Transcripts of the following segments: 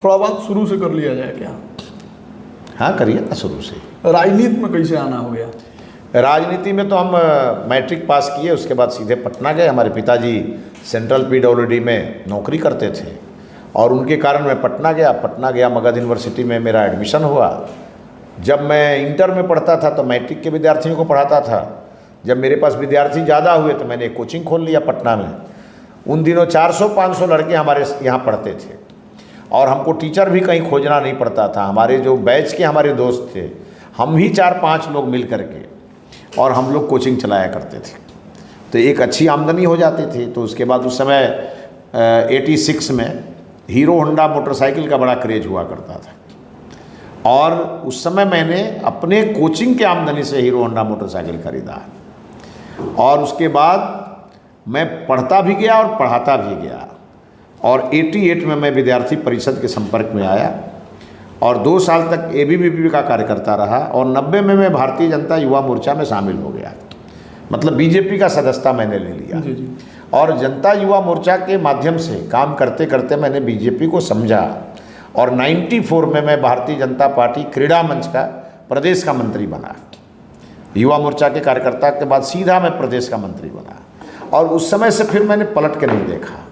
थोड़ा बात शुरू से कर लिया जाए क्या? हाँ करिए ना शुरू से। राजनीति में कैसे आना हो गया? राजनीति में तो हम मैट्रिक पास किए, उसके बाद सीधे पटना गए। हमारे पिताजी सेंट्रल पीडब्ल्यूडी में नौकरी करते थे और उनके कारण मैं पटना गया। मगध यूनिवर्सिटी में मेरा एडमिशन हुआ। जब मैं इंटर में पढ़ता था तो मैट्रिक के विद्यार्थियों को पढ़ाता था। जब मेरे पास विद्यार्थी ज़्यादा हुए तो मैंने एक कोचिंग खोल लिया पटना में। उन दिनों 400-500 लड़के हमारे यहाँ पढ़ते थे और हमको टीचर भी कहीं खोजना नहीं पड़ता था। हमारे जो बैच के हमारे दोस्त थे, हम ही 4-5 लोग मिल करके और हम लोग कोचिंग चलाया करते थे, तो एक अच्छी आमदनी हो जाती थी। तो उसके बाद उस समय 86 में हीरो होंडा मोटरसाइकिल का बड़ा क्रेज हुआ करता था और उस समय मैंने अपने कोचिंग के आमदनी से हीरो होंडा मोटरसाइकिल खरीदा और उसके बाद मैं पढ़ता भी गया और पढ़ाता भी गया। और 88 में मैं विद्यार्थी परिषद के संपर्क में आया और 2 साल तक एबीवीपी का कार्यकर्ता रहा और 90 में मैं भारतीय जनता युवा मोर्चा में शामिल हो गया। मतलब बीजेपी का सदस्यता मैंने ले लिया जी। और जनता युवा मोर्चा के माध्यम से काम करते करते मैंने बीजेपी को समझा और 94 में मैं भारतीय जनता पार्टी क्रीड़ा मंच का प्रदेश का मंत्री बना। युवा मोर्चा के कार्यकर्ता के बाद सीधा मैं प्रदेश का मंत्री बना और उस समय से फिर मैंने पलट के नहीं देखा।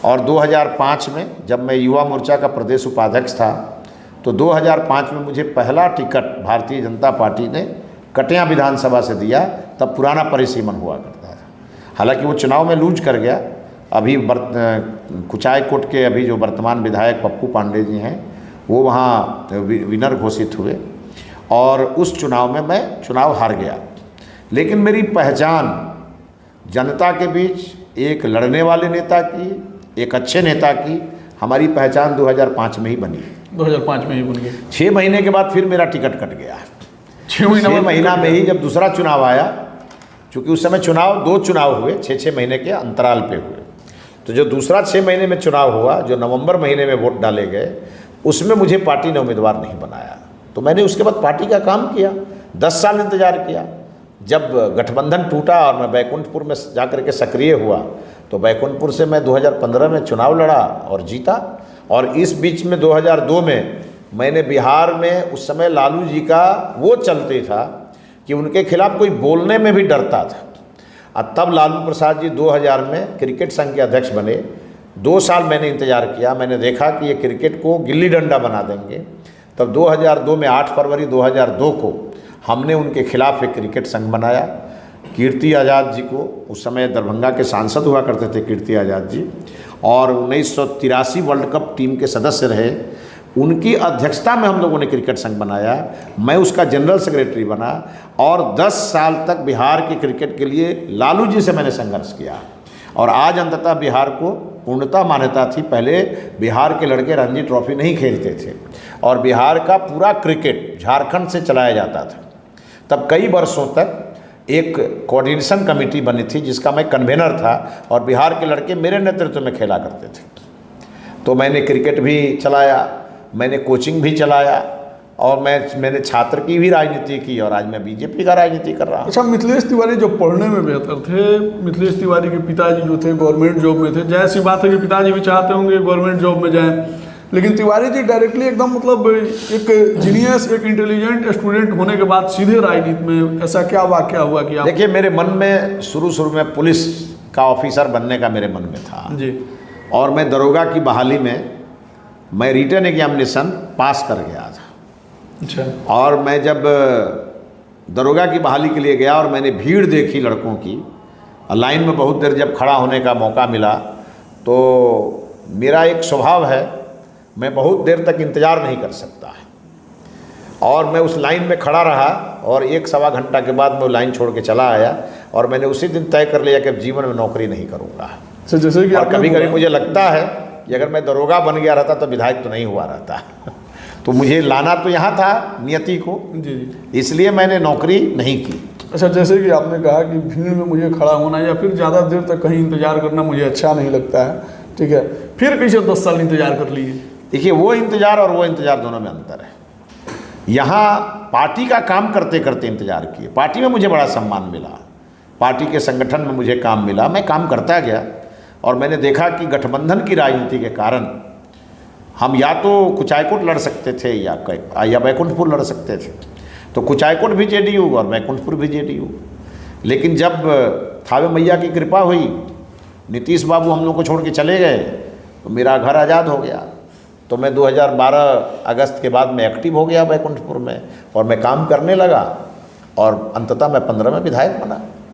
और 2005 में जब मैं युवा मोर्चा का प्रदेश उपाध्यक्ष था तो 2005 में मुझे पहला टिकट भारतीय जनता पार्टी ने कटिया विधानसभा से दिया। तब पुराना परिसीमन हुआ करता था, हालांकि वो चुनाव में लूज कर गया। अभी कुचायकोट के अभी जो वर्तमान विधायक पप्पू पांडे जी हैं वो वहाँ विनर घोषित हुए और उस चुनाव में मैं चुनाव हार गया। लेकिन मेरी पहचान जनता के बीच एक लड़ने वाले नेता की, एक अच्छे नेता की, हमारी पहचान 2005 में ही बनी। 2005 में ही बन गई। 6 महीने के बाद फिर मेरा टिकट कट गया। 6 महीना में ही जब दूसरा चुनाव आया, चूँकि उस समय 2 चुनाव हुए 6-6 महीने के अंतराल पे हुए, तो जो दूसरा 6 महीने में चुनाव हुआ, जो नवंबर महीने में वोट डाले गए, उसमें मुझे पार्टी ने उम्मीदवार नहीं बनाया। तो मैंने उसके बाद पार्टी का काम किया, 10 साल इंतजार किया। जब गठबंधन टूटा और मैं बैकुंठपुर में जाकर के सक्रिय हुआ तो बैकुंठपुर से मैं 2015 में चुनाव लड़ा और जीता। और इस बीच में 2002 में मैंने बिहार में, उस समय लालू जी का वो चलते था कि उनके खिलाफ कोई बोलने में भी डरता था। और तब लालू प्रसाद जी 2000 में क्रिकेट संघ के अध्यक्ष बने। 2 साल मैंने इंतज़ार किया, मैंने देखा कि ये क्रिकेट को गिल्ली डंडा बना देंगे। तब 2002 में 8 फरवरी 2002 को हमने उनके खिलाफ एक क्रिकेट संघ बनाया। कीर्ति आज़ाद जी को, उस समय दरभंगा के सांसद हुआ करते थे कीर्ति आज़ाद जी, और 1983 वर्ल्ड कप टीम के सदस्य रहे। उनकी अध्यक्षता में हम लोगों ने क्रिकेट संघ बनाया। मैं उसका जनरल सेक्रेटरी बना और 10 साल तक बिहार के क्रिकेट के लिए लालू जी से मैंने संघर्ष किया और आज अंततः बिहार को पूर्णता मान्यता थी। पहले बिहार के लड़के रणजी ट्रॉफी नहीं खेलते थे और बिहार का पूरा क्रिकेट झारखंड से चलाया जाता था। तब कई वर्षों तक एक कोऑर्डिनेशन कमेटी बनी थी जिसका मैं कन्वेनर था और बिहार के लड़के मेरे नेतृत्व में खेला करते थे। तो मैंने क्रिकेट भी चलाया, मैंने कोचिंग भी चलाया और मैंने छात्र की भी राजनीति की और आज मैं बीजेपी का राजनीति कर रहा हूँ। अच्छा, मिथिलेश तिवारी जो पढ़ने में बेहतर थे, मिथिलेश तिवारी के पिताजी जो थे गवर्नमेंट जॉब में थे, जैसी सी बात है कि पिताजी भी चाहते होंगे गवर्नमेंट जॉब में जाएं, लेकिन तिवारी जी डायरेक्टली एकदम मतलब एक जीनियस, एक इंटेलिजेंट स्टूडेंट होने के बाद सीधे राजनीति में, ऐसा क्या वाकया हुआ कि आप? देखिए, मेरे मन में शुरू में पुलिस का ऑफिसर बनने का मेरे मन में था जी, और मैं दरोगा की बहाली में मैं रिटन एग्जामिनेशन पास कर गया था। अच्छा। और मैं जब दरोगा की बहाली के लिए गया और मैंने भीड़ देखी लड़कों की, लाइन में बहुत देर जब खड़ा होने का मौका मिला, तो मेरा एक स्वभाव है, मैं बहुत देर तक इंतज़ार नहीं कर सकता है और मैं उस लाइन में खड़ा रहा और 1-1.25 घंटा के बाद मैं लाइन छोड़ के चला आया और मैंने उसी दिन तय कर लिया कि अब जीवन में नौकरी नहीं करूँगा। जैसे कि और कभी मुझे लगता है कि अगर मैं दरोगा बन गया रहता तो विधायक तो नहीं हुआ रहता तो मुझे लाना तो यहाँ था नियति को, जी, इसलिए मैंने नौकरी नहीं की। अच्छा, जैसे कि आपने कहा कि भीड़ में मुझे खड़ा होना या फिर ज़्यादा देर तक कहीं इंतजार करना मुझे अच्छा नहीं लगता है, ठीक है, फिर कैसे 10 साल इंतजार कर लिए? देखिए, वो इंतज़ार और वो इंतज़ार दोनों में अंतर है। यहाँ पार्टी का काम करते करते इंतज़ार किए, पार्टी में मुझे बड़ा सम्मान मिला, पार्टी के संगठन में मुझे काम मिला, मैं काम करता गया और मैंने देखा कि गठबंधन की राजनीति के कारण हम या तो कुचायकोट लड़ सकते थे या बैकुंठपुर लड़ सकते थे। तो कुचायकोट भी जेडीयू और बैकुंठपुर भी जेडीयू। लेकिन जब थावे मैया की कृपा हुई, नीतीश बाबू हम लोग को छोड़ के चले गए, तो मेरा घर आज़ाद हो गया। तो मैं 2012 अगस्त के बाद मैं एक्टिव हो गया बैकुंठपुर में और मैं काम करने लगा और अंततः मैं 15 में विधायक बना।